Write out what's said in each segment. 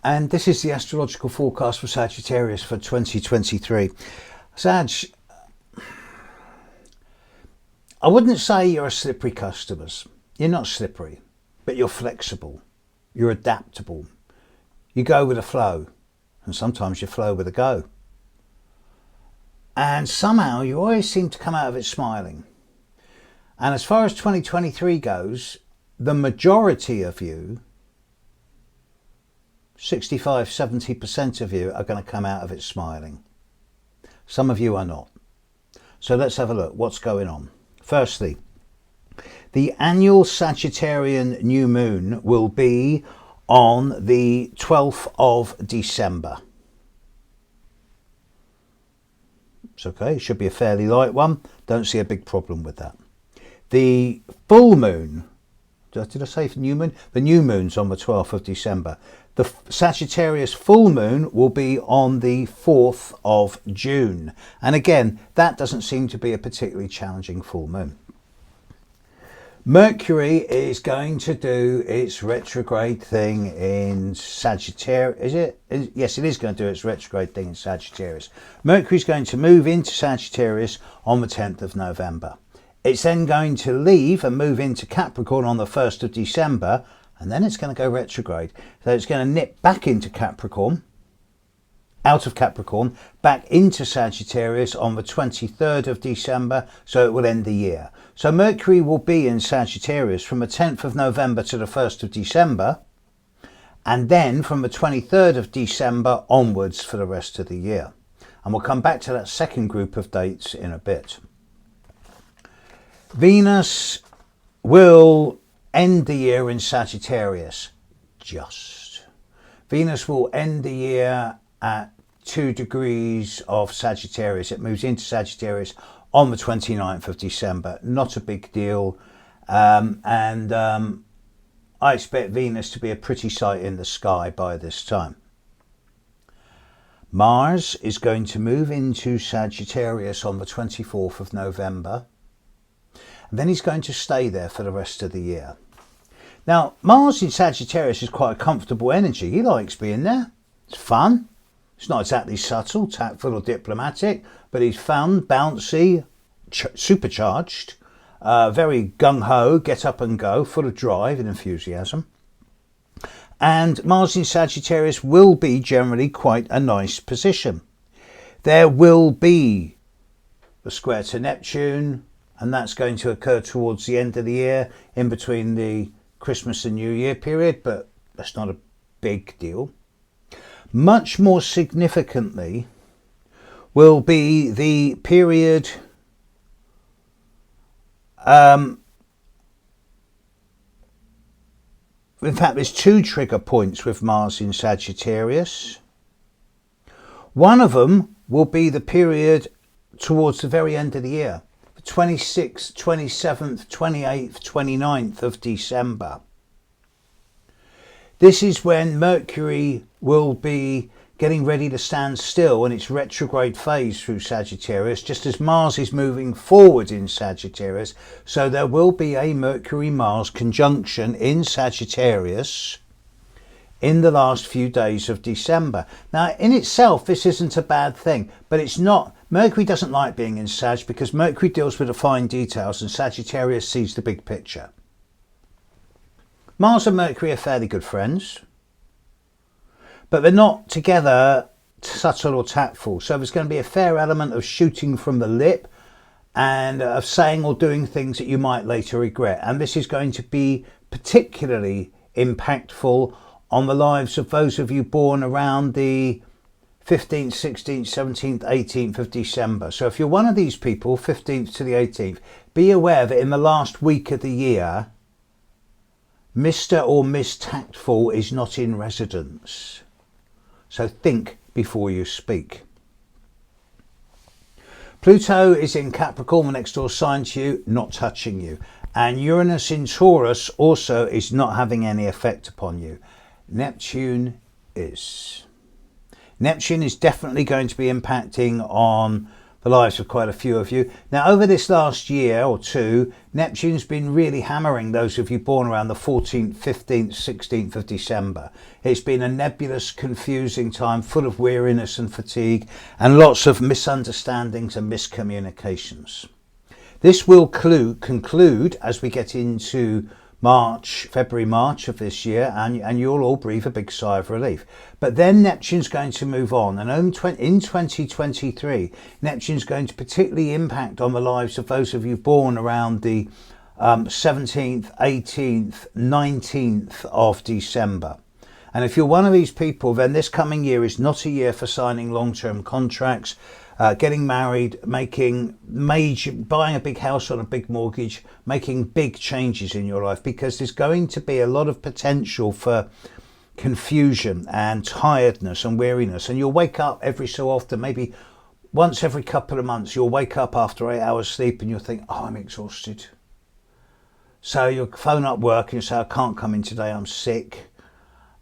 and this is the astrological forecast for Sagittarius for 2023. Sag, I wouldn't say you're a slippery customers. You're not slippery, but you're flexible. You're adaptable. You go with the flow, and sometimes you flow with a go. And somehow you always seem to come out of it smiling. And as far as 2023 goes, the majority of you, 65–70% of you, are going to come out of it smiling. Some of you are not. So let's have a look. What's going on? Firstly, the annual Sagittarian new moon will be on the 12th of December. It's okay. It should be a fairly light one. Don't see a big problem with that. The full moon, did I say new moon? The new moon's on the 12th of December. The Sagittarius full moon will be on the 4th of June. And again, that doesn't seem to be a particularly challenging full moon. Mercury is going to do its retrograde thing in Sagittarius. Is it? Yes, it is going to do its retrograde thing in Sagittarius. Mercury is going to move into Sagittarius on the 10th of November. It's then going to leave and move into Capricorn on the 1st of December, and then it's going to go retrograde. So it's going to nip back into Capricorn, out of Capricorn, back into Sagittarius on the 23rd of December, so it will end the year. So Mercury will be in Sagittarius from the 10th of November to the 1st of December, and then from the 23rd of December onwards for the rest of the year. And we'll come back to that second group of dates in a bit. Venus will end the year in Sagittarius. Venus will end the year at 2 degrees of Sagittarius. It moves into Sagittarius on the 29th of December. Not a big deal. I expect Venus to be a pretty sight in the sky by this time. Mars is going to move into Sagittarius on the 24th of November. And then he's going to stay there for the rest of the year. Now, Mars in Sagittarius is quite a comfortable energy. He likes being there. It's fun. It's not exactly subtle, tactful or diplomatic, but he's fun, bouncy, supercharged, very gung-ho, get up and go, full of drive and enthusiasm. And Mars in Sagittarius will be generally quite a nice position. There will be a square to Neptune, and that's going to occur towards the end of the year, in between the Christmas and New Year period, but that's not a big deal. Much more significantly will be the period in fact, there's two trigger points with Mars in Sagittarius. One of them will be the period towards the very end of the year. 26th, 27th, 28th, 29th of December. This is when Mercury will be getting ready to stand still in its retrograde phase through Sagittarius, just as Mars is moving forward in Sagittarius. So there will be a Mercury-Mars conjunction in Sagittarius in the last few days of December. Now, in itself, this isn't a bad thing, but it's not. Mercury doesn't like being in Sag because Mercury deals with the fine details and Sagittarius sees the big picture. Mars and Mercury are fairly good friends, but they're not together subtle or tactful. So there's going to be a fair element of shooting from the lip and of saying or doing things that you might later regret. And this is going to be particularly impactful on the lives of those of you born around the 15th, 16th, 17th, 18th of December. So if you're one of these people, 15th to the 18th, be aware that in the last week of the year, Mr. or Miss Tactful is not in residence. So think before you speak. Pluto is in Capricorn, the next door sign to you, not touching you. And Uranus in Taurus also is not having any effect upon you. Neptune is. Neptune is definitely going to be impacting on the lives of quite a few of you. Now, over this last year or two, Neptune's been really hammering those of you born around the 14th, 15th, 16th of December. It's been a nebulous, confusing time full of weariness and fatigue and lots of misunderstandings and miscommunications. This will conclude as we get into February, March of this year, and you'll all breathe a big sigh of relief. But then Neptune's going to move on, and in 2023, Neptune's going to particularly impact on the lives of those of you born around the 17th, 18th, 19th of December. And if you're one of these people, then this coming year is not a year for signing long-term contracts, getting married, buying a big house on a big mortgage, making big changes in your life, because there's going to be a lot of potential for confusion and tiredness and weariness. And you'll wake up every so often, maybe once every couple of months, you'll wake up after 8 hours sleep and you'll think, oh, I'm exhausted. So you'll phone up work and you say, I can't come in today, I'm sick.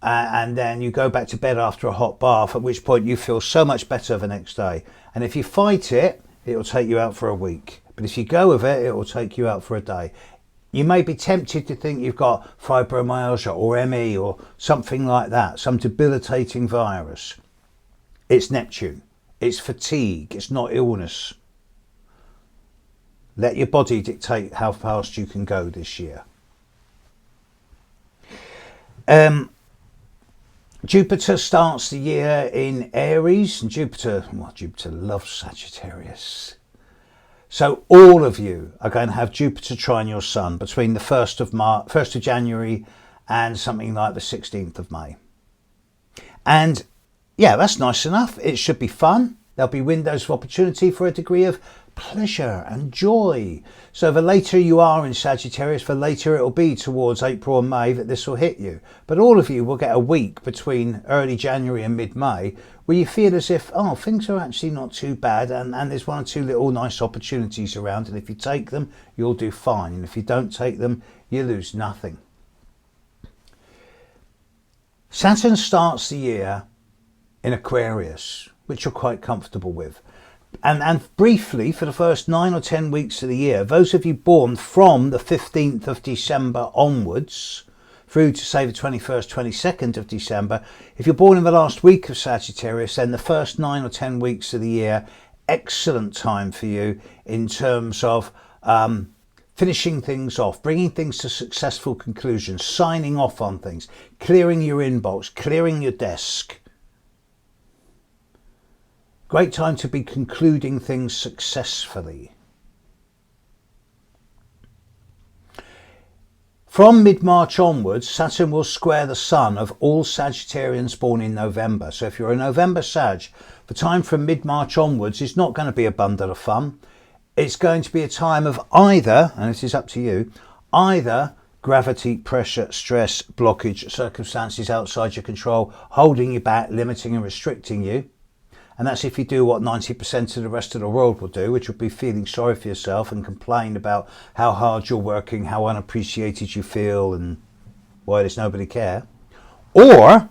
And then you go back to bed after a hot bath, at which point you feel so much better the next day. And if you fight it, it will take you out for a week. But if you go with it, it will take you out for a day. You may be tempted to think you've got fibromyalgia or ME or something like that, some debilitating virus. It's Neptune. It's fatigue. It's not illness. Let your body dictate how fast you can go this year. Jupiter starts the year in Aries, and Jupiter loves Sagittarius. So all of you are going to have Jupiter trine your Sun between the 1st of January and something like the 16th of May. And yeah, that's nice enough. It should be fun. There'll be windows of opportunity for a degree of pleasure and joy. So the later you are in Sagittarius, the later it'll be towards April and May that this will hit you. But all of you will get a week between early January and mid-May where you feel as if, oh, things are actually not too bad, and there's one or two little nice opportunities around, and if you take them, you'll do fine. And if you don't take them, you lose nothing. Saturn starts the year in Aquarius, which you're quite comfortable with. And briefly, for the first 9 or 10 weeks of the year, those of you born from the 15th of December onwards, through to say the 21st, 22nd of December, if you're born in the last week of Sagittarius, then the first 9 or 10 weeks of the year, excellent time for you in terms of finishing things off, bringing things to successful conclusions, signing off on things, clearing your inbox, clearing your desk. Great time to be concluding things successfully. From mid-March onwards, Saturn will square the Sun of all Sagittarians born in November. So if you're a November Sag, the time from mid-March onwards is not going to be a bundle of fun. It's going to be a time of either, and this is up to you, either gravity, pressure, stress, blockage, circumstances outside your control, holding you back, limiting and restricting you. And that's if you do what 90% of the rest of the world will do, which will be feeling sorry for yourself and complain about how hard you're working, how unappreciated you feel, and why does nobody care. Or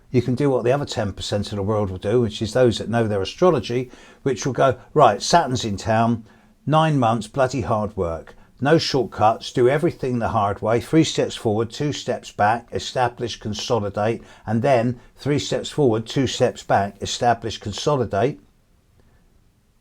you can do what the other 10% of the world will do, which is those that know their astrology, which will go, right, Saturn's in town, 9 months, bloody hard work. No shortcuts, do everything the hard way, 3 steps forward, 2 steps back, establish, consolidate, and then 3 steps forward, 2 steps back, establish, consolidate.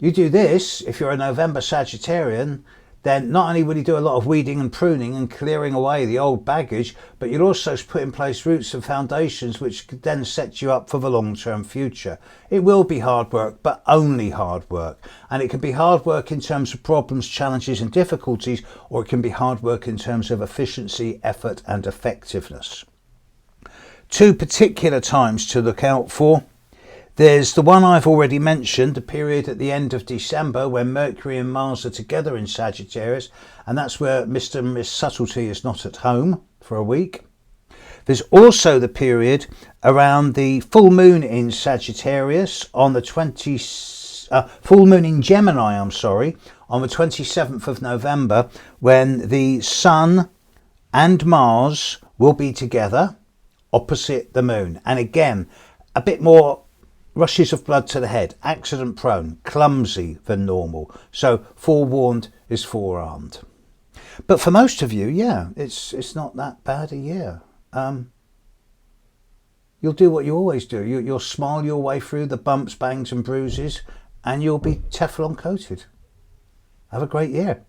You do this, if you're a November Sagittarian, then not only will you do a lot of weeding and pruning and clearing away the old baggage, but you'll also put in place roots and foundations which could then set you up for the long-term future. It will be hard work, but only hard work. And it can be hard work in terms of problems, challenges and difficulties, or it can be hard work in terms of efficiency, effort and effectiveness. 2 particular times to look out for. There's the one I've already mentioned, the period at the end of December when Mercury and Mars are together in Sagittarius, and that's where Mr. and Miss Subtlety is not at home for a week. There's also the period around the full moon in Sagittarius on the full moon in Gemini, on the 27th of November, when the Sun and Mars will be together opposite the moon. And again, a bit more rushes of blood to the head, accident prone, clumsy than normal. So forewarned is forearmed. But for most of you, yeah, it's not that bad a year. You'll do what you always do. You'll smile your way through the bumps, bangs and bruises, and you'll be Teflon coated. Have a great year.